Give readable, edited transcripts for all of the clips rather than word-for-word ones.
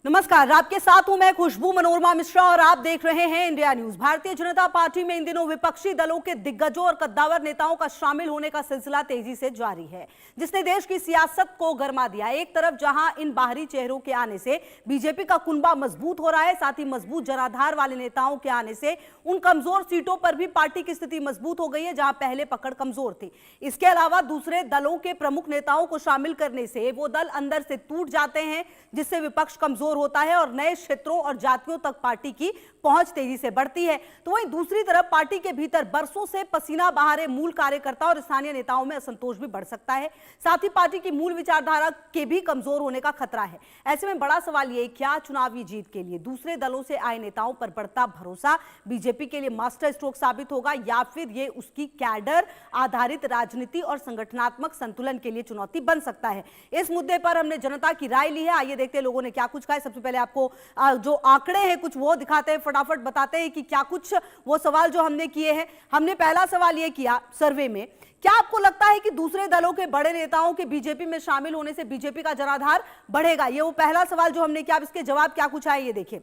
नमस्कार, आपके साथ हूं मैं खुशबू मनोरमा मिश्रा और आप देख रहे हैं India news. Bharatiya Janata party में इन दिनों विपक्षी दलों के दिग्गजों और कद्दावर नेताओं का शामिल होने का सिलसिला तेजी से जारी है, जिसने देश की सियासत को गरमा दिया। एक तरफ जहां इन बाहरी चेहरों के आने से बीजेपी का कुनबा मजबूत हो रहा है, साथ ही मजबूत जनाधार वाले नेताओं के आने से उन कमजोर सीटों पर भी पार्टी की स्थिति मजबूत हो गई है, जहां पहले पकड़ कमजोर थी। इसके अलावा दूसरे दलों के प्रमुख नेताओं को शामिल करने से वो दल अंदर से टूट जाते हैं, जिससे विपक्ष कमजोर होता है और नए क्षेत्रों और जातियों तक पार्टी की पहुंच तेजी से बढ़ती है। तो वहीं दूसरी तरफ पार्टी के भीतर बरसों से पसीना बहा रहे मूल कार्यकर्ता और स्थानीय नेताओं में असंतोष भी बढ़ सकता है। साथ ही पार्टी की मूल विचारधारा के भी कमजोर होने का खतरा है। ऐसे में बड़ा सवाल ये, क्या चुनावी जीत के लिए दूसरे दलों से आए नेताओं पर बढ़ता भरोसा बीजेपी के लिए मास्टर स्ट्रोक साबित होगा, या फिर ये उसकी कैडर आधारित राजनीति और संगठनात्मक संतुलन के लिए चुनौती बन सकता है। इस मुद्दे पर हमने जनता की राय ली है। आइए देखते हैं लोगों ने क्या कुछ कहा है। सबसे पहले आपको जो आंकड़े हैं कुछ वो दिखाते हैं, फटाफट बताते हैं कि क्या कुछ वो सवाल जो हमने किए हैं। हमने पहला सवाल ये किया सर्वे में, क्या आपको लगता है कि दूसरे दलों के बड़े नेताओं के बीजेपी में शामिल होने से बीजेपी का जनाधार बढ़ेगा? ये वो पहला सवाल जो हमने किया। अब इसके जवाब क्या कुछ आए ये देखिए।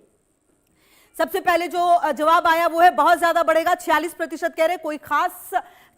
सबसे पहले जो जवाब आया वो है बहुत ज्यादा बढ़ेगा, 46% कह रहे। कोई खास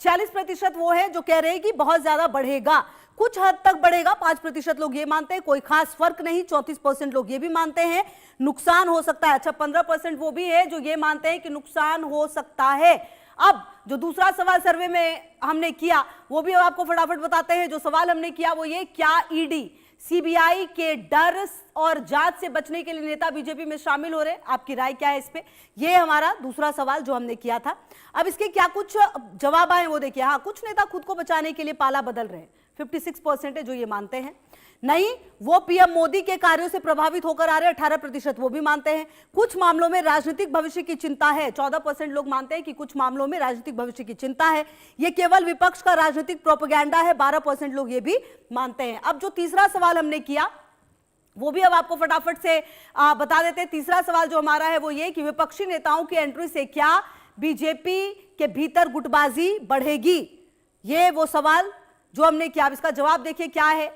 46% वो है जो कह रहे हैं कि बहुत ज्यादा बढ़ेगा, कुछ हद तक बढ़ेगा, 5% लोग ये मानते हैं, कोई खास फर्क नहीं, 34% लोग ये भी मानते हैं नुकसान हो सकता है। अच्छा, 15% वो भी है जो ये मानते हैं कि नुकसान हो सकता है। अब जो दूसरा सवाल सर्वे में हमने किया वो भी आपको फटाफट बताते हैं। जो सवाल हमने किया वो ये, क्या ईडी सीबीआई के डर और जांच से बचने के लिए नेता बीजेपी में शामिल हो रहे हैं? आपकी राय क्या है इस पे? ये हमारा दूसरा सवाल जो हमने किया था। अब इसके क्या कुछ जवाब आए वो देखिए। हाँ, कुछ नेता खुद को बचाने के लिए पाला बदल रहे हैं, 56% है जो ये मानते हैं। नहीं, वो पीएम मोदी के कार्यों से प्रभावित होकर आ रहे हैं, 18% वो भी मानते हैं। कुछ मामलों में राजनीतिक भविष्य की चिंता है, 14% लोग मानते हैं कि कुछ मामलों में राजनीतिक भविष्य की चिंता है। ये केवल विपक्ष का राजनीतिक प्रोपेगेंडा है, 12% लोग ये भी मानते हैं। अब जो तीसरा सवाल हमने किया वो भी अब आपको फटाफट से बता देते हैं। तीसरा सवाल जो हमारा है वो ये कि विपक्षी नेताओं की एंट्री से क्या बीजेपी के भीतर गुटबाजी बढ़ेगी? ये वो सवाल जो हमने किया। अब इसका जवाब देखिए क्या है।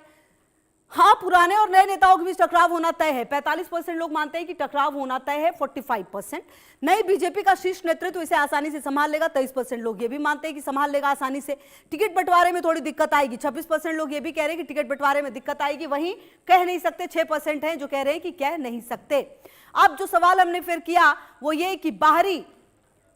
हाँ, पुराने और नए नेताओं के बीच टकराव होना तय है, 45% लोग मानते हैं कि टकराव होना तय है, 45%। नई बीजेपी का शीर्ष नेतृत्व इसे आसानी से संभाल लेगा, 23% लोग ये भी मानते हैं कि संभाल लेगा आसानी से। टिकट बंटवारे में थोड़ी दिक्कत आएगी, 26% लोग ये भी कह रहे हैं कि टिकट बंटवारे में दिक्कत आएगी। वहीं कह नहीं सकते 6% हैं जो कह रहे हैं कि कह नहीं सकते। अब जो सवाल हमने फिर किया वो ये कि बाहरी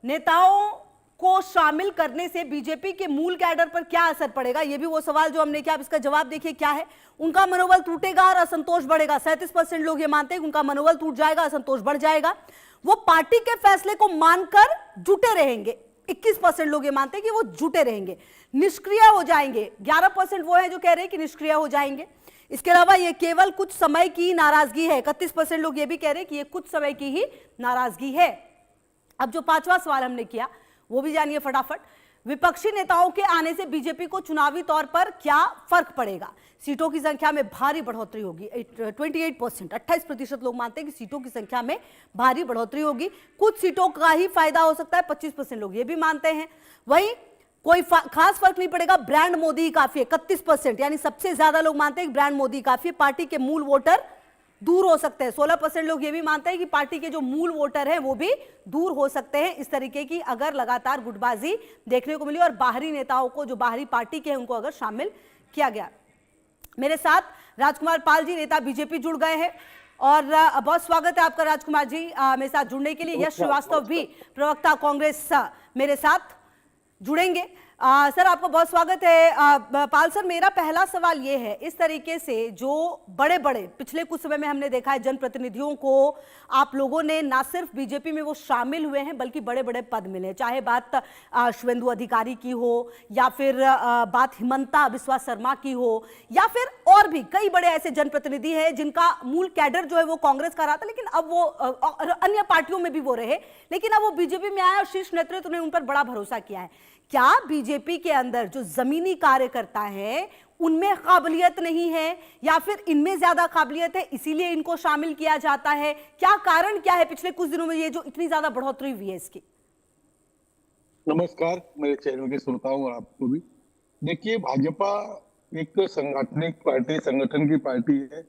नेताओं को शामिल करने से बीजेपी के मूल कैडर पर क्या असर पड़ेगा? ये भी वो सवाल जो हमने किया। अब इसका जवाब देखिए क्या है। उनका मनोबल टूटेगा और असंतोष बढ़ेगा, 37% लोग ये मानते हैं कि उनका मनोबल टूट जाएगा, असंतोष बढ़ जाएगा। वो पार्टी के फैसले को मानकर जुटे रहेंगे, 21% लोग ये मानते हैं कि वो जुटे रहेंगे। निष्क्रिय हो जाएंगे, 11% वो है जो कह रहे हैं कि निष्क्रिय हो जाएंगे। इसके अलावा ये केवल कुछ समय की नाराजगी है, 31% लोग ये भी कह रहे हैं कि ये कुछ समय की ही नाराजगी है। अब जो पांचवा सवाल हमने किया वो भी जानिए फटाफट। विपक्षी नेताओं के आने से बीजेपी को चुनावी तौर पर क्या फर्क पड़ेगा? सीटों की संख्या में भारी बढ़ोतरी होगी, 28%, 28% लोग मानते हैं कि सीटों की संख्या में भारी बढ़ोतरी होगी। कुछ सीटों का ही फायदा हो सकता है, 25% लोग ये भी मानते हैं। वहीं कोई खास फर्क नहीं पड़ेगा, ब्रांड मोदी ही काफी है, 31%, यानी सबसे ज्यादा लोग मानते हैं कि ब्रांड मोदी काफी है। पार्टी के मूल वोटर दूर हो सकते हैं, 16% लोग ये भी मानते हैं कि पार्टी के जो मूल वोटर हैं वो भी दूर हो सकते हैं। इस तरीके की अगर लगातार गुटबाजी देखने को मिली और बाहरी नेताओं को, जो बाहरी पार्टी के हैं, उनको अगर शामिल किया गया। मेरे साथ राजकुमार पाल जी, नेता बीजेपी, जुड़ गए हैं और बहुत स्वागत है आपका राजकुमार जी मेरे साथ जुड़ने के लिए। यश श्रीवास्तव भी, प्रवक्ता कांग्रेस, मेरे साथ जुड़ेंगे। सर, आपका बहुत स्वागत है। पाल सर, मेरा पहला सवाल ये है, इस तरीके से जो बड़े बड़े पिछले कुछ समय में हमने देखा है जनप्रतिनिधियों को आप लोगों ने ना सिर्फ बीजेपी में वो शामिल हुए हैं बल्कि बड़े बड़े पद मिले, चाहे बात शुभेंदु अधिकारी की हो या फिर बात हिमंता बिस्वा शर्मा की हो या फिर और भी कई बड़े ऐसे जनप्रतिनिधि हैं जिनका मूल कैडर जो है वो कांग्रेस का रहा था, लेकिन अब वो अन्य पार्टियों में भी वो रहे, लेकिन अब वो बीजेपी में आए और शीर्ष नेतृत्व ने उन पर बड़ा भरोसा किया है। क्या बीजेपी के अंदर जो जमीनी कार्यकर्ता है उनमें काबिलियत नहीं है या फिर इनमें ज्यादा काबिलियत है इसीलिए इनको शामिल किया जाता है? क्या कारण क्या है पिछले कुछ दिनों में ये जो इतनी ज्यादा बढ़ोतरी हुई है इसकी? नमस्कार मेरे चैनल के श्रोताओं और आपको भी। देखिए, भाजपा एक संगठनिक पार्टी, संगठन की पार्टी है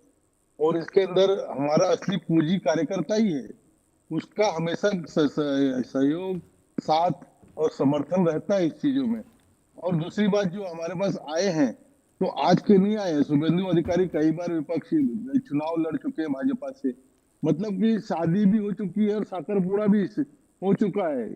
और इसके अंदर हमारा असली पूंजी कार्यकर्ता ही है। उसका हमेशा सहयोग, साथ और समर्थन रहता है इस चीजों में। और दूसरी बात, जो हमारे पास आए हैं तो आज के नहीं आए हैं। शुभेंदु अधिकारी कई बार विपक्षी चुनाव लड़ चुके हैं भाजपा से, मतलब कि शादी भी हो चुकी है और साकरपुड़ा भी हो चुका है।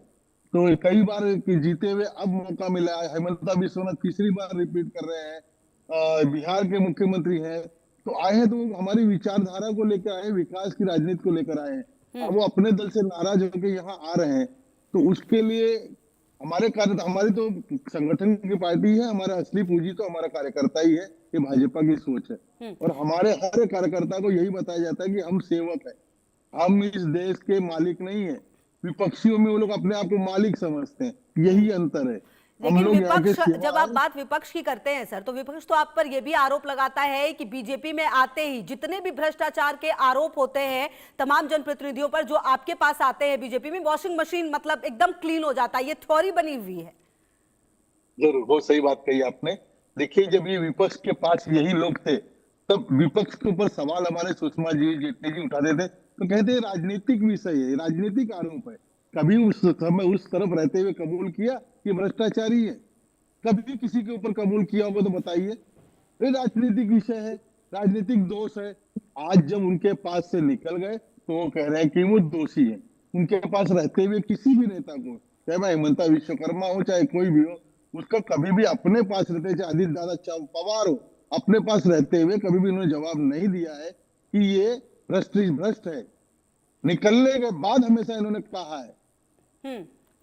तो कई बार कि जीते हुए अब मौका मिला है। हेमंता विश्वनाथ तीसरी बार रिपीट कर रहे हैं, बिहार के मुख्यमंत्री हैं। तो आए हैं तो वो हमारी विचारधारा को लेकर आए हैं, विकास की राजनीति को लेकर आए हैं। अब वो अपने दल से नाराज होकर यहाँ आ रहे हैं, तो उसके लिए हमारे कार्य, हमारी तो संगठन की पार्टी है, हमारा असली पूंजी तो हमारा कार्यकर्ता ही है। ये भाजपा की सोच है और हमारे हर कार्यकर्ता को यही बताया जाता है कि हम सेवक है, हम इस देश के मालिक नहीं है। विपक्षियों में वो लोग अपने आप को मालिक समझते हैं, यही अंतर है। हम लेकिन लोग यहाँ के विपक्ष, जब आप सेवा, बात विपक्ष की करते हैं सर, तो विपक्ष तो आप पर यह भी आरोप लगाता है कि बीजेपी में आते ही जितने भी भ्रष्टाचार के आरोप होते हैं तमाम जनप्रतिनिधियों पर जो आपके पास आते हैं बीजेपी में, वॉशिंग मशीन मतलब एकदम क्लीन हो जाता है। ये थ्योरी बनी हुई है। जरूर बहुत सही बात कही आपने। देखिए, जब ये विपक्ष के पास यही लोग थे, तब विपक्ष के ऊपर सवाल हमारे सुषमा जी, जेटली जी उठाते थे, तो कहते हैं राजनीतिक विषय है, राजनीतिक आरोप है। कभी उस समय उस तरफ रहते हुए कबूल किया कि भ्रष्टाचारी है? कभी किसी के ऊपर कबूल किया होगा तो बताइए। ये राजनीतिक विषय है, राजनीतिक दोष है। आज जब उनके पास से निकल गए तो वो कह रहे हैं कि वो दोषी है। उनके पास रहते हुए किसी भी नेता को, चाहे भाई हेमंता विश्वकर्मा हो चाहे कोई भी हो, उसका कभी भी अपने पास रहते, चाहे अजीत दादा पवार हो, अपने पास रहते हुए कभी भी उन्होंने जवाब नहीं दिया है कि ये भ्रष्ट है। निकलने के बाद हमेशा इन्होंने कहा है।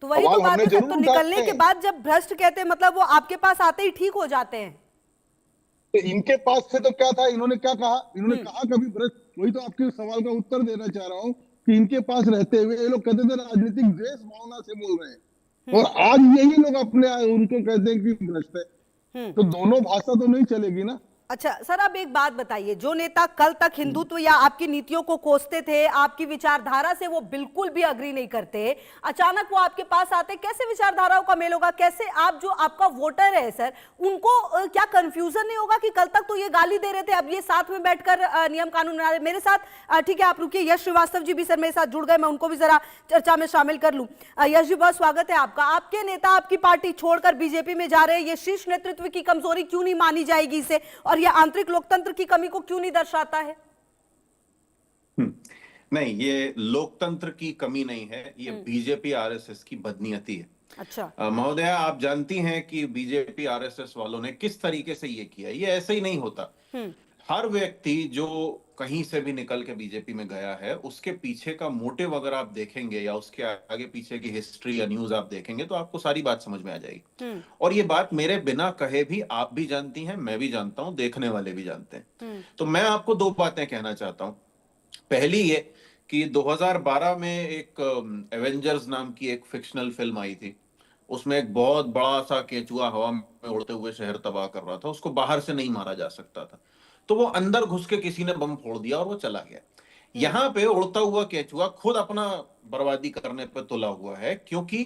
तो वही तो सवाल बात हमने है सर, जरूर तो उठाए निकलने के हैं। बाद जब भ्रष्ट कहते हैं मतलब वो आपके पास आते ही ठीक हो जाते हैं। तो इनके पास से तो क्या था, इन्होंने क्या कहा? इन्होंने कहा कभी भ्रष्ट? वही तो आपके सवाल का उत्तर देना चाह रहा हूं कि इनके पास रहते हुए ये लोग कहते थे राजनीतिक द्वेष भावना से बोल रहे हैं, और आज यही लोग अपने उनको कहते हैं कि भ्रष्ट है। तो दोनों भाषा तो नहीं चलेगी ना। अच्छा सर, अब एक बात बताइए, जो नेता कल तक हिंदुत्व या आपकी नीतियों को कोसते थे, आपकी विचारधारा से वो बिल्कुल भी अग्री नहीं करते, अचानक वो आपके पास आते, कैसे विचारधाराओं का मेल होगा? कैसे आप, जो आपका वोटर है सर, उनको क्या कंफ्यूजन नहीं होगा कि कल तक तो ये गाली दे रहे थे, अब ये साथ में बैठकर नियम कानून बना रहे? मेरे साथ ठीक है, आप रुकिए, यश श्रीवास्तव जी भी सर मेरे साथ जुड़ गए, मैं उनको भी जरा चर्चा में शामिल कर लूं। यश जी, बहुत स्वागत है आपका। आपके नेता आपकी पार्टी छोड़कर बीजेपी में जा रहे हैं, ये शीर्ष नेतृत्व की कमजोरी क्यों नहीं मानी जाएगी इसे, और यह आंतरिक लोकतंत्र की कमी को क्यों नहीं दर्शाता है? नहीं, ये लोकतंत्र की कमी नहीं है, ये बीजेपी आरएसएस की बदनीयती है। अच्छा महोदया, आप जानती हैं कि बीजेपी आरएसएस वालों ने किस तरीके से ये किया। ये ऐसे ही नहीं होता। हर व्यक्ति जो कहीं से भी निकल के बीजेपी में गया है, उसके पीछे का मोटिव अगर आप देखेंगे या उसके आगे पीछे की हिस्ट्री या न्यूज आप देखेंगे तो आपको सारी बात समझ में आ जाएगी। और ये बात मेरे बिना कहे भी आप भी जानती हैं, मैं भी जानता हूं, देखने वाले भी जानते हैं। तो मैं आपको दो बातें कहना चाहता हूं। पहली ये कि 2012 में एक एवेंजर्स नाम की एक फिक्शनल फिल्म आई थी। उसमें एक बहुत बड़ा सा केचुआ हवा में उड़ते हुए शहर तबाह कर रहा था, उसको बाहर से नहीं मारा जा सकता था, तो वो अंदर घुस के किसी ने बम फोड़ दिया और वो चला गया। यहाँ पे उड़ता हुआ केचुआ खुद अपना बर्बादी करने पे तुला हुआ है, क्योंकि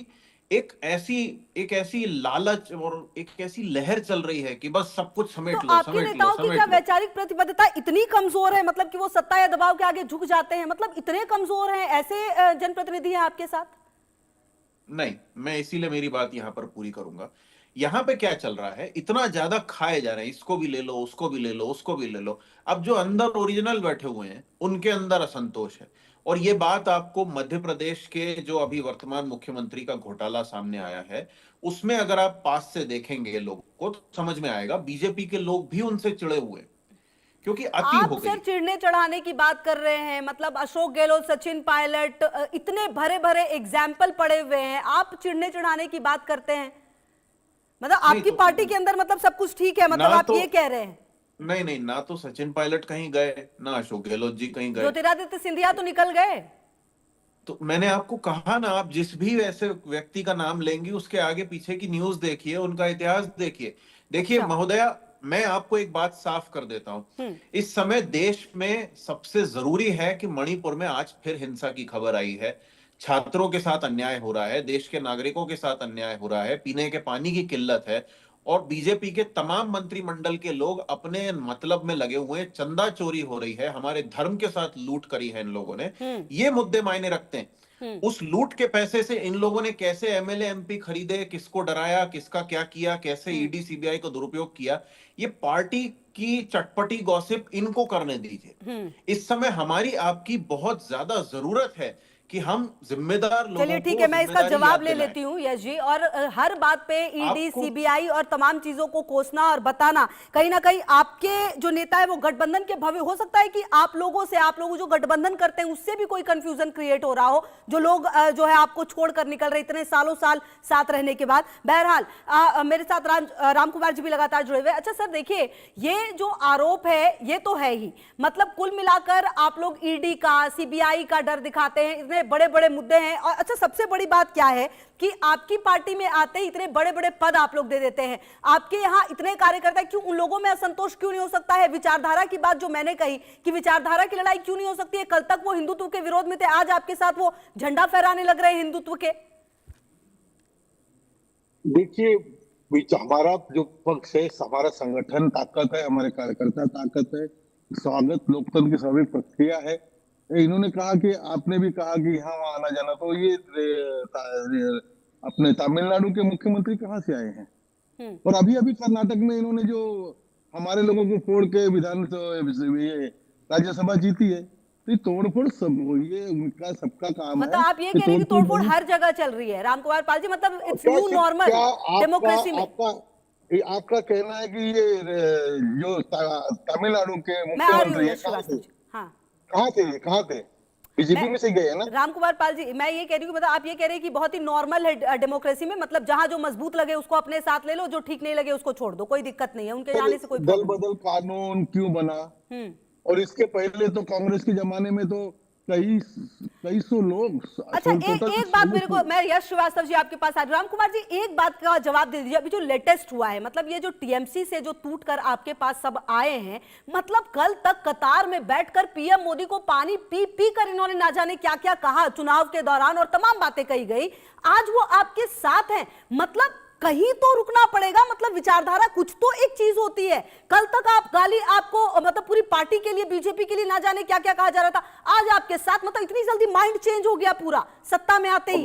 एक ऐसी लालच और एक ऐसी लहर चल रही है कि बस सब कुछ समेट तो लो, आपके समेट लो, नेताओं की समेट क्या लो। वैचारिक प्रतिबद्धता इतनी कमजोर है, मतलब कि वो सत्ता या दबाव के आगे झुक जाते हैं, मतलब इतने कमजोर हैं ऐसे जनप्रतिनिधि हैं आपके साथ? नहीं, मैं इसीलिए मेरी बात यहां पर पूरी करूंगा। यहां पे क्या चल रहा है, इतना ज्यादा खाए जा रहे हैं, इसको भी ले लो, उसको भी ले लो, उसको भी ले लो। अब जो अंदर ओरिजिनल बैठे हुए हैं उनके अंदर असंतोष है। और ये बात आपको मध्य प्रदेश के जो अभी वर्तमान मुख्यमंत्री का घोटाला सामने आया है, उसमें अगर आप पास से देखेंगे लोगों को तो समझ में आएगा, बीजेपी के लोग भी उनसे चिढ़े हुए, क्योंकि अति आप हो सर गई। चिढ़ने चढ़ाने की बात कर रहे हैं, मतलब अशोक गहलोत, सचिन पायलट, इतने भरे भरे एग्जाम्पल पड़े हुए हैं, आप चिढ़ने चढ़ाने की बात करते हैं? मतलब आपकी तो पार्टी के अंदर मतलब सब कुछ ठीक है, मतलब आप ये कह रहे हैं? नहीं नहीं, ना तो सचिन पायलट कहीं गए, ना अशोक गहलोत जी कहीं गए। ज्योतिरादित्य सिंधिया तो निकल गए। तो मैंने आपको कहा ना, आप जिस भी ऐसे व्यक्ति का नाम लेंगी उसके आगे पीछे की न्यूज देखिए, उनका इतिहास देखिए। देखिए अच्छा। महोदया, मैं आपको एक बात साफ कर देता हूं। इस समय देश में सबसे जरूरी है कि मणिपुर में आज फिर हिंसा की खबर आई है, छात्रों के साथ अन्याय हो रहा है, देश के नागरिकों के साथ अन्याय हो रहा है, पीने के पानी की किल्लत है, और बीजेपी के तमाम मंत्रिमंडल के लोग अपने मतलब में लगे हुए हैं, चंदा चोरी हो रही है, हमारे धर्म के साथ लूट करी है इन लोगों ने, ये मुद्दे मायने रखते हैं। उस लूट के पैसे से इन लोगों ने कैसे एमएलए एमपी खरीदे, किसको डराया, किसका क्या किया, कैसे ईडी सीबीआई को दुरुपयोग किया, ये पार्टी की चटपटी गॉसिप इनको करने दीजिए। इस समय हमारी आपकी बहुत ज्यादा जरूरत है कि हम जिम्मेदार लोगों चलिए ठीक को है, मैं इसका जिम्मेदारी जवाब याद ले दिलाएं। लेती हूँ यश जी। और हर बात पे ईडी आपको सीबीआई और तमाम चीजों को कोसना और बताना, कहीं ना कहीं आपके जो नेता है वो गठबंधन के भव्य, हो सकता है कि आप लोगों से, आप लोग जो गठबंधन करते हैं उससे भी कोई कंफ्यूजन क्रिएट हो रहा हो, जो लोग जो है आपको छोड़कर निकल रहे इतने सालों साल साथ रहने के बाद। बहरहाल मेरे साथ राम कुमार जी भी लगातार जुड़े हुए। अच्छा सर, देखिए ये जो आरोप है ये तो है ही, मतलब कुल मिलाकर आप लोग ईडी का, सीबीआई का डर दिखाते हैं, इतने बड़े बड़े मुद्दे हैं। और अच्छा, सबसे बड़ी बात क्या है कि आपकी पार्टी में आते ही इतने बड़े बड़े पद आप लोग दे देते हैं। आपके यहाँ इतने कार्यकर्ता हैं, क्यों उन लोगों में असंतोष क्यों नहीं हो सकता है? विचारधारा की बात जो मैंने कही कि विचारधारा की लड़ाई क्यों नहीं हो सकती है? कल तक वो हिंदुत्व के विरोध में थे, आज आपके साथ वो झंडा फहराने लग रहे हैं हिंदुत्व के। देखिए, हमारा जो पक्ष है, हमारा संगठन ताकत है, हमारे कार्यकर्ता ताकत है, स्वागत लोकतंत्र की स्वाभाविक प्रक्रिया है। इन्होंने कहा कि आपने भी कहा कि यहाँ वहाँ आना जाना, तो ये अपने तमिलनाडु के मुख्यमंत्री कहाँ से आए हैं? और अभी अभी कर्नाटक में इन्होंने जो हमारे लोगों को फोड़ के ये राज्यसभा जीती है, तो ये तोड़फोड़ सब, ये उनका सबका काम मतलब है आप ये कह रहे हैं कि तोड़फोड़ हर जगह चल रही है रामकुमार पाल जी, मतलब इट्स न्यू नॉर्मल डेमोक्रेसी में। आपका कहना है कि ये जो तमिलनाडु के मैं आ रही हूँ मुख्यमंत्री है, यश श्रीवास्तव जी। हाँ, कहाँ थे? बीजेपी में से गए हैं ना? रामकुमार पाल जी, मैं ये कह रही हूँ, मतलब आप ये कह रहे हैं कि बहुत ही नॉर्मल है डेमोक्रेसी में, मतलब जहां जो मजबूत लगे उसको अपने साथ ले लो, जो ठीक नहीं लगे उसको छोड़ दो, कोई दिक्कत नहीं है, उनके जाने से कोई दल प्रॉब्लम बदल कानून क्यों बना? नहीं। और इसके पहले तो कांग्रेस के जमाने में तो कई सौ लोग, अच्छा, एक बात मेरे को, मैं यश श्रीवास्तव जी आपके पास आ रही हूं। राम कुमार जी, एक बात का जवाब दे दीजिए, अभी जो लेटेस्ट हुआ है, मतलब ये जो टीएमसी से जो टूट कर आपके पास सब आए हैं, मतलब कल तक कतार में बैठकर पीएम मोदी को पानी पी पी कर इन्होंने ना जाने क्या क्या कहा चुनाव के दौरान, और तमाम बातें कही गई। आज वो आपके साथ हैं, मतलब कहीं तो रुकना पड़ेगा, मतलब विचारधारा कुछ तो एक चीज होती है। कल तक आप गाली, आपको मतलब पूरी पार्टी के लिए, बीजेपी के लिए ना जाने क्या क्या कहा जा रहा था, आज आपके साथ, मतलब इतनी जल्दी माइंड चेंज हो गया पूरा सत्ता में आते ही।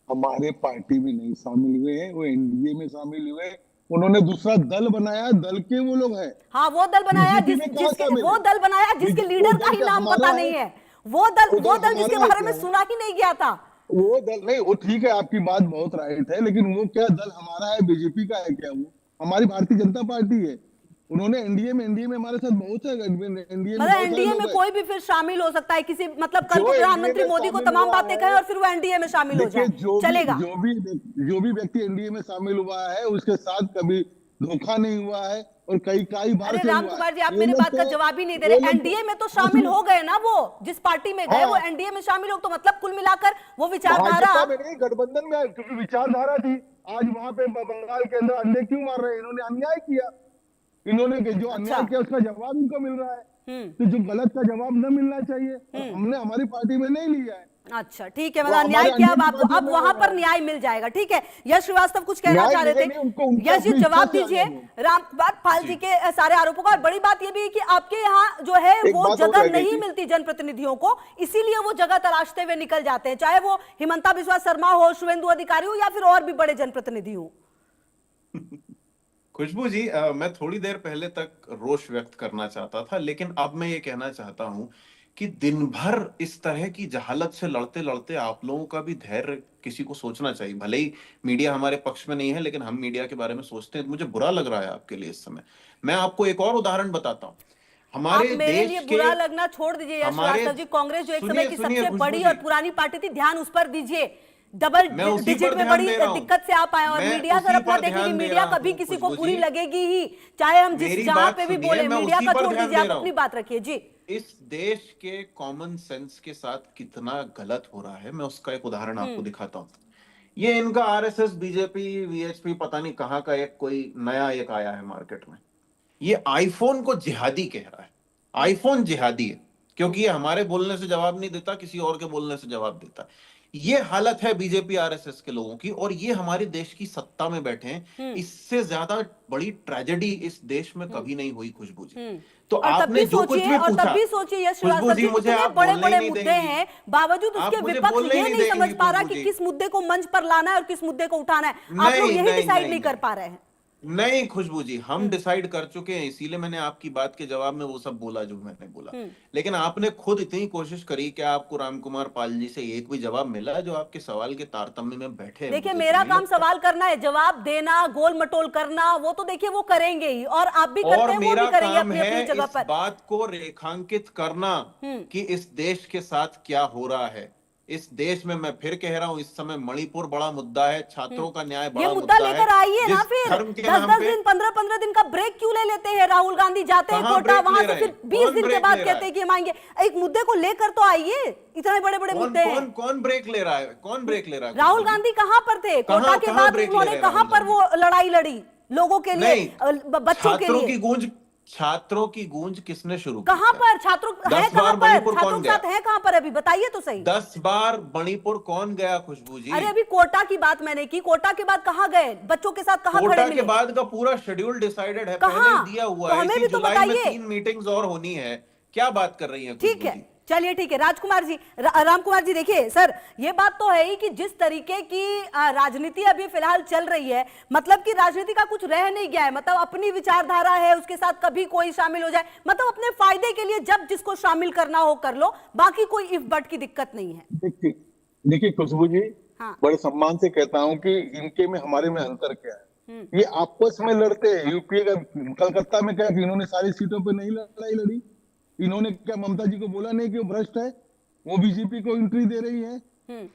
हमारे पार्टी में नहीं शामिल हुए हैं, वो एनडीए में शामिल हुए। उन्होंने दूसरा दल बनाया, दल के वो लोग हैं। हाँ, वो दल बनाया जिसके लीडर का ही नाम पता नहीं है, वो दल जिसके बारे में सुना ही नहीं गया था। वो दल नहीं, वो ठीक है, आपकी बात बहुत राइट है, लेकिन वो क्या दल हमारा है? बीजेपी का है क्या? वो हमारी भारतीय जनता पार्टी है। उन्होंने एनडीए में हमारे साथ बहुत है, एनडीए में कोई भी फिर शामिल हो सकता है किसी, मतलब कल को प्रधानमंत्री मोदी को तमाम बातें कहे और फिर वो एनडीए में शामिल हो जाए, चलेगा? जो भी व्यक्ति एनडीए में शामिल हुआ है उसके साथ कभी धोखा नहीं हुआ है, और कई बार। अरे राम कुमार जी, आप मेरी बात का जवाब ही नहीं दे रहे। एनडीए में तो शामिल हो गए ना, वो जिस पार्टी में गए वो एनडीए में शामिल हो, तो मतलब कुल मिलाकर वो विचारधारा गठबंधन में, क्योंकि विचारधारा थी। आज वहां पे बंगाल के अंदर अंडे क्यों मार रहे हैं? इन्होंने अन्याय किया, इन्होंने जो अन्याय किया उसका जवाब इनको मिल रहा है। तो जो गलत का जवाब न मिलना चाहिए, हमने हमारी पार्टी में नहीं लिया है। अच्छा ठीक है, मतलब न्याय किया, अब आपको अब वहां पर न्याय मिल जाएगा। ठीक है, यश श्रीवास्तव कुछ कहना चाह रहे थे, यश जी जवाब दीजिए रामकुमार पाल जी के सारे आरोपों का। और बड़ी बात यह भी है कि आपके यहाँ जो है वो जगह नहीं मिलती जनप्रतिनिधियों को, इसीलिए वो जगह तलाशते हुए निकल जाते हैं, चाहे वो हिमंता बिस्वा शर्मा हो, शुभेंदु अधिकारी हो, या फिर और भी बड़े जनप्रतिनिधि हो। खुशबू जी, मैं थोड़ी देर पहले तक रोष व्यक्त करना चाहता था, लेकिन अब मैं ये कहना चाहता हूं कि दिन भर इस तरह की जहालत से लड़ते लड़ते आप लोगों का भी धैर्य किसी को सोचना चाहिए। भले ही मीडिया हमारे पक्ष में नहीं है, लेकिन हम मीडिया के बारे में सोचते हैं। मुझे बुरा लग रहा है आपके लिए इस समय। मैं आपको एक और उदाहरण बताता हूँ। हमारे मेरे लिए बुरा लगना छोड़ दीजिए यश श्रीवास्तव जी, कांग्रेस जो एक समय की सबसे बड़ी और पुरानी पार्टी थी, ध्यान उस पर दीजिए। डबल डिजिट में बड़ी दिक्कत से आप आए, और मीडिया सर अपना देखिए, मीडिया कभी किसी को बुरी लगेगी ही, चाहे हम जिस जहां पे भी बोले। मीडिया का छोड़ दीजिए, आप अपनी बात रखिए जी। इस देश के कॉमन सेंस के साथ कितना गलत हो रहा है, मैं उसका एक उदाहरण आपको दिखाता हूँ। ये इनका आरएसएस, बीजेपी, वीएचपी, पता नहीं कहाँ का एक कोई नया एक आया है मार्केट में। ये आईफोन को जिहादी कह रहा है। आईफोन जिहादी है क्योंकि ये हमारे बोलने से जवाब नहीं देता, किसी और के बोलने से जवाब देता है। ये हालत है बीजेपी आरएसएस के लोगों की, और ये हमारे देश की सत्ता में बैठे हैं। इससे ज्यादा बड़ी ट्रेजेडी इस देश में कभी नहीं हुई, खुशबू जी। तो और तब आपने भी जो कुछ सोचिए, भी और पूछा, तब भी सोचिए यश खुशबू श्रीवास्तव जी, जी, मुझे इतने आप बड़े बोलने बड़े ही नहीं मुद्दे देंगी। हैं, बावजूद आप उसके मुझे विपक्ष बोलने ही ये नहीं नहीं समझ देंगी, पा रहा खुशबू कि जी। किस मुद्दे को मंच पर लाना है और किस मुद्दे को उठाना है। आप लोग नहीं यही नहीं डिसाइड नहीं नहीं कर नहीं पा रहे हैं। नहीं खुशबू जी, हम डिसाइड कर चुके हैं, इसीलिए मैंने आपकी बात के जवाब में वो सब बोला जो मैंने बोला। लेकिन आपने खुद इतनी कोशिश करी, क्या आपको रामकुमार पाल जी से एक भी जवाब मिला जो आपके सवाल के तारतम्य में बैठे हैं? देखिए, मुझे तो मेरा नहीं काम लगता। सवाल करना है, जवाब देना, गोल मटोल करना, वो तो देखिए वो करेंगे ही, और आप भी करते और हैं, वो मेरा भी करेंगे काम अपनी है अपनी जगह इस पर। बात को रेखांकित करना कि इस देश के साथ क्या हो रहा है। इस देश में, मैं फिर कह रहा हूं, इस समय मणिपुर बड़ा मुद्दा है, छात्रों का न्याय ये बड़ा मुद्दा मुद्दा है। लेकर आइए ना, जिस फिर धर्म के 10-10 नाम पे दिन 15-15 दिन का ब्रेक क्यों ले लेते हैं? राहुल गांधी जाते हैं कहां कोटा, ब्रेक वहां ले से रहे फिर हैं? 20 कौन दिन के ब्रेक बाद ले रहा कहते है? हैं कि हम आएंगे। एक मुद्दे को लेकर तो आइए, इतने बड़े बड़े मुद्दे हैं। कौन ब्रेक ले रहा है? कौन ब्रेक ले रहा है? राहुल गांधी कहां पर थे कोटा के कहां बाद? ब्रेक ले उन्होंने रहे हैं कहां राहुल पर वो लड़ाई लड़ी लोगों के लिए, नहीं, बच्चों के लिए? छात्रों की गूंज किसने शुरू की? कहां पर छात्रों है? 10 कहां बार पर मणिपुर छात्रों कौन के गया? साथ है? कहां पर अभी बताइए तो सही। 10 बार मणिपुर कौन गया, खुशबू जी? अरे अभी कोटा की बात मैंने की, कोटा के बाद कहां गए? बच्चों के साथ कहां खड़े कोटा मिले? के बाद का पूरा शेड्यूल डिसाइडेड है, कहां? पहले ही दिया हुआ तो है। हमें इसी भी तो जुलाई में बताइए। 3 मीटिंग्स और होनी है। क्या बात कर रही हैं ठीक खुशबू है, जी? चलिए ठीक है। राजकुमार जी, रामकुमार जी, देखिए सर, ये बात तो है ही कि जिस तरीके की राजनीति अभी फिलहाल चल रही है, मतलब कि राजनीति का कुछ रह नहीं गया है। मतलब अपनी विचारधारा है, उसके साथ कभी कोई शामिल हो जाए, मतलब अपने फायदे के लिए जब जिसको शामिल करना हो कर लो, बाकी कोई इफ बट की दिक्कत नहीं है। देखिए खुशबू जी, हाँ। बड़े सम्मान से कहता हूँ कि इनके में हमारे में अंतर क्या है। ये आपस में लड़ते हैं। यूपी का कलकत्ता में क्या कि इन्होंने सारी सीटों पे नहीं लड़ाई लड़ी। इन्होंने क्या ममता जी को बोला नहीं कि वो भ्रष्ट है, वो बीजेपी को एंट्री दे रही है।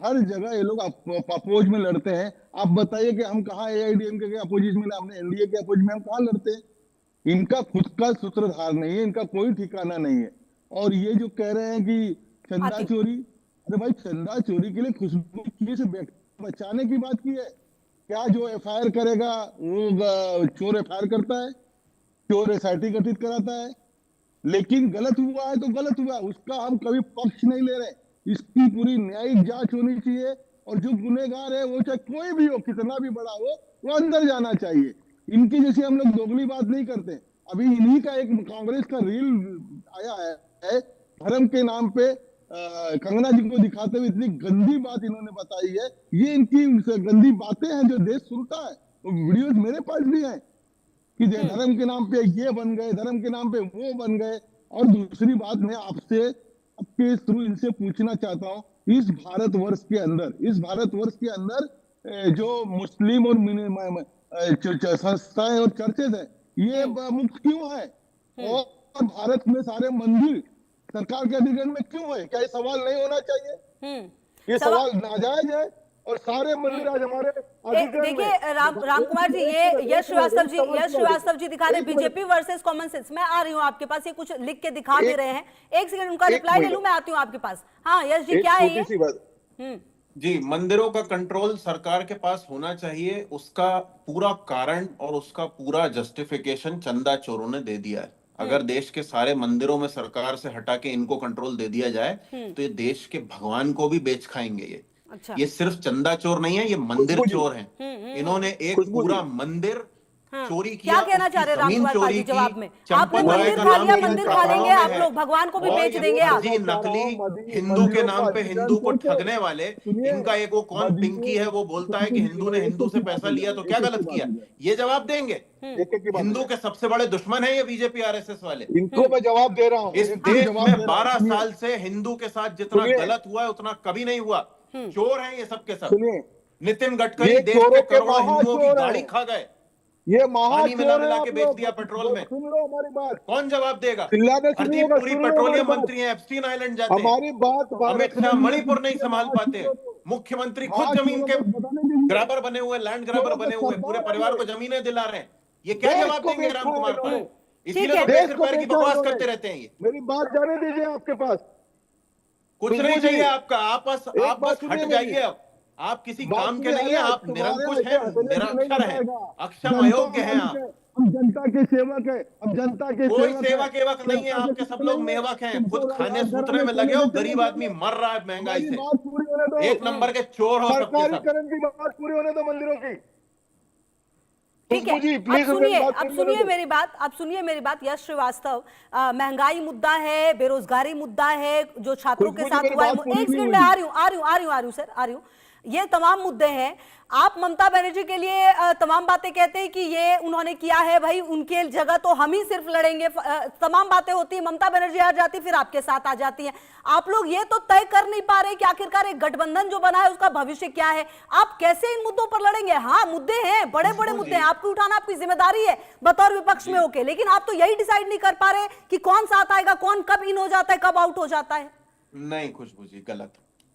हर जगह ये लोग अपोज में लड़ते हैं। आप बताइए कि हम कहाँ एआईडीएमके के अपोजिशन में, हमने एनडीए के अपोज में हम कहाँ लड़ते हैं? इनका खुद का सूत्रधार नहीं है, इनका कोई ठिकाना नहीं है। और ये जो कह रहे हैं कि चंदा चोरी, अरे भाई, चंदा चोरी के लिए खुशबू से बचाने की बात की है क्या? जो एफआईआर करेगा वो चोर एफआईआर करता है, चोर एसआईटी गठित कराता है। लेकिन गलत हुआ है तो गलत हुआ, उसका हम कभी पक्ष नहीं ले रहे। इसकी पूरी न्यायिक जांच होनी चाहिए, और जो गुनहगार है वो चाहे कोई भी हो, कितना भी बड़ा हो, वो अंदर जाना चाहिए। इनकी जैसे हम लोग दोगली बात नहीं करते। अभी इन्हीं का एक कांग्रेस का रील आया है, धर्म के नाम पे कंगना जी को दिखाते हुए इतनी गंदी बात इन्होंने बताई है। ये इनकी गंदी बातें हैं जो देश सुनता है। वो वीडियोस मेरे पास भी हैं कि धर्म के नाम पे ये बन गए, धर्म के नाम पे वो बन गए। और दूसरी बात, मैं आपसे आपके थ्रू इनसे पूछना चाहता हूँ, इस भारतवर्ष के अंदर जो मुस्लिम और संस्थाएं और चर्चेज है, ये मुक्त क्यों है? और भारत में सारे मंदिर सरकार के अधिग्रहण में क्यों है? क्या ये सवाल नहीं होना चाहिए? ये सवाल नाजायज है। और सारे मंदिर आज हमारे देखिए रामकुमार जी, ये यश श्रीवास्तव जी दिखा रहे बीजेपी वर्सेस कॉमन सेंस। मैं आ रही हूँ आपके पास, ये कुछ लिख के दिखा दे रहे हैं। एक सेकंड, उनका रिप्लाई ले लूं, मैं आती हूँ आपके पास। हाँ यश जी, क्या है ये? जी, मंदिरों का कंट्रोल सरकार के पास होना चाहिए। उसका पूरा कारण और उसका पूरा जस्टिफिकेशन चंदा चोरों ने दे दिया है। अगर देश के सारे मंदिरों में सरकार से हटा के इनको कंट्रोल दे दिया जाए तो ये देश के भगवान को भी बेच खाएंगे। अच्छा। ये सिर्फ चंदा चोर नहीं है, ये मंदिर चोर हैं। इन्होंने एक पूरा मंदिर चोरी किया। क्या कहना चाह रहे रामकुमार पाल जी जवाब में? आपने मंदिर खा लिया, मंदिर खा लेंगे आप लोग, भगवान को भी बेच देंगे आप। नकली हिंदू के नाम पे हिंदू को ठगने वाले, इनका एक वो कौन पिंकी है, वो बोलता है कि हिंदू ने हिंदू से पैसा लिया तो क्या गलत किया? ये जवाब देंगे। हिंदू के सबसे बड़े दुश्मन है ये बीजेपी आरएसएस वाले। इनको मैं जवाब दे रहा हूँ। इस देश में 12 साल से हिंदू के साथ जितना गलत हुआ है उतना कभी नहीं हुआ। चोर हैं ये सबके सब। नितिन गडकरी देश के करोड़ों हिंदुओं की गाड़ी खा गए, ये पानी मिला के बेच दिया पेट्रोल में। सुन लो हमारी बात। कौन जवाब देगा? हरदीप पुरी पेट्रोलियम मंत्री हैं, एप्स्टीन आइलैंड जाते हैं। हमारी बात अमित शाह मणिपुर नहीं संभाल पाते। मुख्यमंत्री खुद जमीन के ग्रैबर बने हुए, लैंड ग्रैबर बने हुए, पूरे परिवार को जमीनें दिला रहे हैं। ये क्या जवाब देंगे रामकुमार पाल? इसीलिए तो बेच रुपए की बकवास करते रहते हैं ये। मेरी बात जाने दीजिए आपके पास। कुछ नहीं चाहिए आपका, आप बस हट जाइए। अब आप किसी काम के नहीं है, आप निरंकुश हैं, निरक्षर हैं, अक्षम अयोग्य हैं आप। हम जनता के सेवक है, हम जनता के कोई सेवक सेवक है। एवक नहीं है, जनता के आपके सब कितने लोग हैं? मेवक हैं, तुमको खुद खाने राज सूतरे घराने में लगे चले हो, तो चले गरीब आदमी जाइए। मर रहा है महंगाई हमारी से। बात पूरी होने दो। एक नंबर के चोर हो सबके सब। सरकारीकरण की बात पूरी होने दो मंदिरों की। ठीक है, खुशबू जी अब प्लीज सुनिए, बात अब पूरी होने सुनिए दो। मेरी बात, अब सुनिए मेरी बात। यश श्रीवास्तव, महंगाई मुद्दा है, बेरोजगारी मुद्दा है, जो छात्रों के खुशबू जी साथ मेरी हुआ है। बात पूरी एक नहीं सेकंड में हुई। आ रही हूँ, आ रही हूँ, आ रही हूँ, आ रही हूँ सर, आ रही हूँ। ये तमाम मुद्दे हैं। आप ममता बनर्जी के लिए तमाम बातें कहते हैं कि ये उन्होंने किया है, भाई उनके जगह तो हम ही सिर्फ लड़ेंगे। तमाम बातें होती है, ममता बनर्जी हार जाती फिर आपके साथ आ जाती हैं। आप लोग ये तो तय कर नहीं पा रहे कि आखिरकार एक गठबंधन जो बना है उसका भविष्य क्या है। आप कैसे इन मुद्दों पर लड़ेंगे? हाँ, मुद्दे हैं, बड़े बड़े मुद्दे हैं, आपको उठाना आपकी जिम्मेदारी है बतौर विपक्ष में होके, लेकिन आप तो यही डिसाइड नहीं कर पा रहे कि कौन साथ आएगा, कौन कब इन हो जाता है, कब आउट हो जाता है। नहीं खुशबू जी, गलत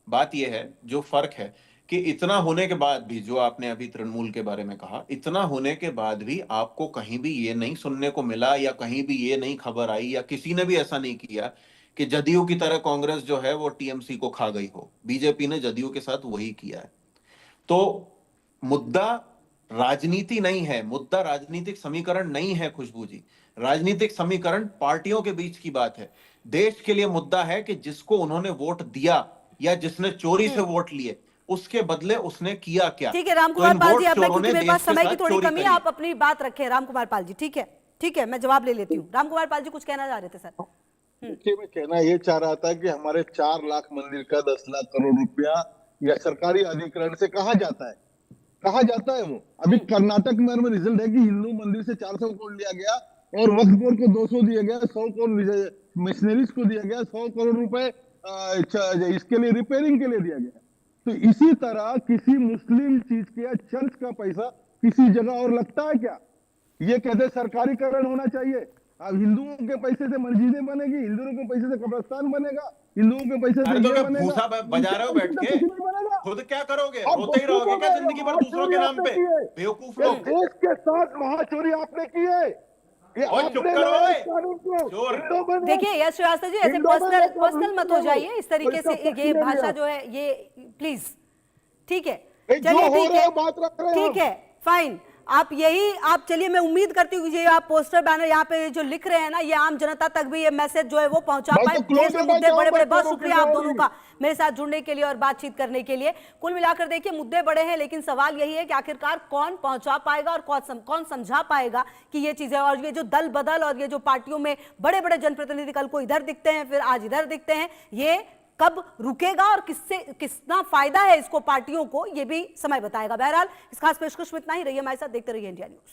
बात यह है। जो फर्क है कि इतना होने के बाद भी, जो आपने अभी तृणमूल के बारे में कहा, इतना होने के बाद भी आपको कहीं भी ये नहीं सुनने को मिला, या कहीं भी ये नहीं खबर आई, या किसी ने भी ऐसा नहीं किया कि जदयू की तरह कांग्रेस जो है वो टीएमसी को खा गई हो। बीजेपी ने जदयू के साथ वही किया है। तो मुद्दा राजनीति नहीं है, मुद्दा राजनीतिक समीकरण नहीं है खुशबू जी। राजनीतिक समीकरण पार्टियों के बीच की बात है। देश के लिए मुद्दा है कि जिसको उन्होंने वोट दिया या जिसने चोरी से वोट लिए, उसके बदले उसने किया क्या। ठीक है तो रामकुमार इन पाल वोट जी, अब मैं, चोरों क्योंकि ने मेरे पास देश के समय की साथ थोड़ी चोरी कमी है, करी। आप अपनी बात रखें रामकुमार पाल जी। ठीक है, ठीक है, मैं जवाब ले लेती हूँ। रामकुमार पाल जी कुछ कहना चाह रहे थे सर। देखिए, मैं कहना ये चाह रहा था कि हमारे 4 लाख मंदिर का 10 लाख करोड़ रुपया या सरकारी अधिग्रहण से कहा जाता है, कहा जाता है वो। अभी कर्नाटक में रिजल्ट है कि हिंदू मंदिर से 400 करोड़ लिया गया और वक्फ बोर्ड को 200 दिया गया, 100 करोड़ मिशनरीज को दिया गया, 100 करोड़ रुपए इसके लिए रिपेयरिंग के लिए दिया गया। तो इसी तरह किसी मुस्लिम चीज के या चर्च का पैसा किसी जगह और लगता है क्या? ये कहते सरकारीकरण होना चाहिए। अब हिंदुओं के पैसे से मस्जिदें बनेगी, हिंदुओं के पैसे से कब्रिस्तान बनेगा, हिंदुओं के पैसे अरे से तो ये क्या बनेगा, भूसा बजा उनके रहे हो पैसे बैठ से के? कुछ नहीं बनेगा। खुद क्या करोगे? आप रोते ही रहोगे क्या जिंदगी भर दूसरों के नाम पे? बेवकूफ ये लोग। देश के साथ महाचोरी आपने की है। ये और चुप आपने करो लाया ओए, इस कानून को। चोर। देखिए यश श्रीवास्तव जी, ऐसे पर्सनल पर्सनल मत हो जाइए इस तरीके से। ये भाषा जो है ये प्लीज, ठीक है, चलिए ठीक है, बात रख रहे हैं ठीक है, फाइन। आप यही, आप चलिए, मैं उम्मीद करती हूँ ये आप पोस्टर बैनर यहाँ पे जो लिख रहे हैं ना, ये आम जनता तक भी ये मैसेज जो है वो पहुंचा पाए। देश में मुद्दे बड़े बड़े, बहुत शुक्रिया आप दोनों का मेरे साथ जुड़ने के लिए और बातचीत करने के लिए। कुल मिलाकर देखिए मुद्दे बड़े हैं, लेकिन सवाल यही है कि आखिरकार कौन पहुंचा पाएगा और कौन समझा पाएगा कि ये चीजें। और ये जो दल बदल और ये जो पार्टियों में बड़े बड़े जनप्रतिनिधि कल को इधर दिखते हैं फिर आज इधर दिखते हैं, ये कब रुकेगा और किससे कितना फायदा है इसको पार्टियों को, ये भी समय बताएगा। बहरहाल इस खास पेशकश में इतना ही। रहिए हमारे साथ, देखते रहिए इंडिया न्यूज।